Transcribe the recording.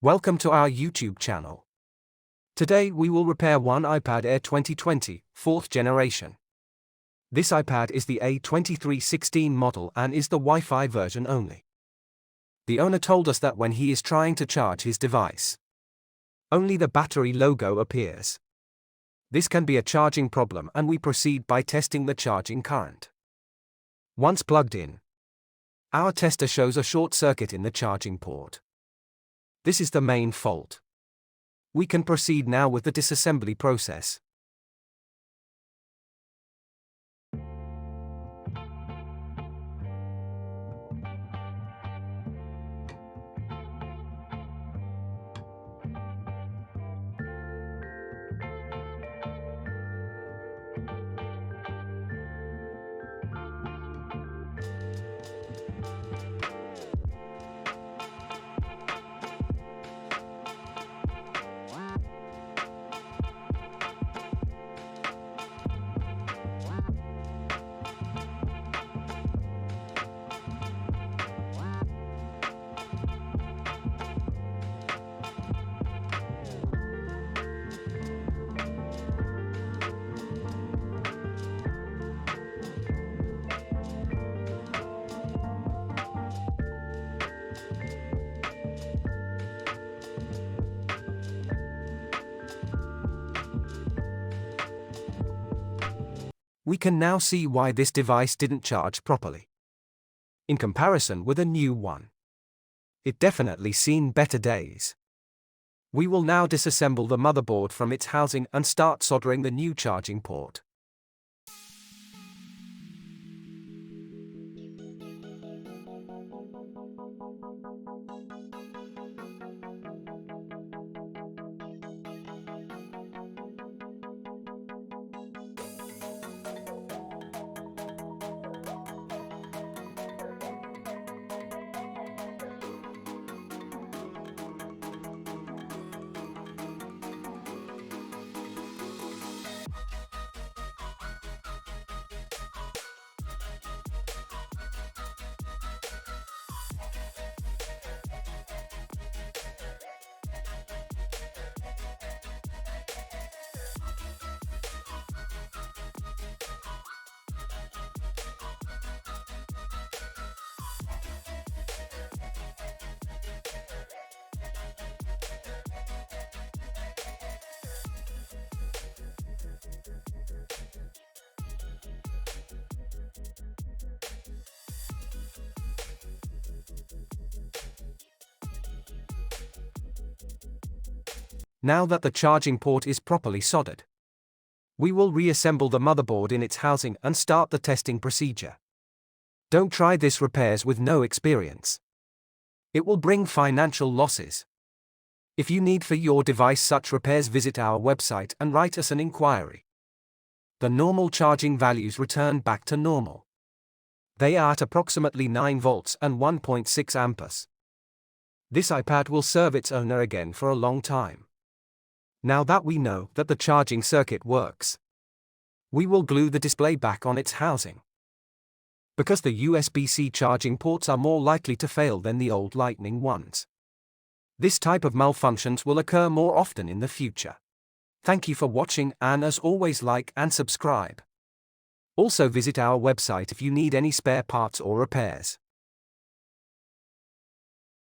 Welcome to our YouTube channel. Today we will repair one iPad Air 2020, 4th generation. This iPad is the A2316 model and is the Wi-Fi version only. The owner told us that when he is trying to charge his device, only the battery logo appears. This can be a charging problem, and we proceed by testing the charging current. Once plugged in, our tester shows a short circuit in the charging port. This is the main fault. We can proceed now with the disassembly process. We can now see why this device didn't charge properly in comparison with a new one. It definitely seen better days. We will now disassemble the motherboard from its housing and start soldering the new charging port. Now that the charging port is properly soldered, we will reassemble the motherboard in its housing and start the testing procedure. Don't try this repairs with no experience. It will bring financial losses. If you need for your device such repairs, visit our website and write us an inquiry. The normal charging values return back to normal. They are at approximately 9 volts and 1.6 amperes. This iPad will serve its owner again for a long time. Now that we know that the charging circuit works, we will glue the display back on its housing. Because the USB-C charging ports are more likely to fail than the old Lightning ones, this type of malfunctions will occur more often in the future. Thank you for watching, and as always, like and subscribe. Also visit our website if you need any spare parts or repairs.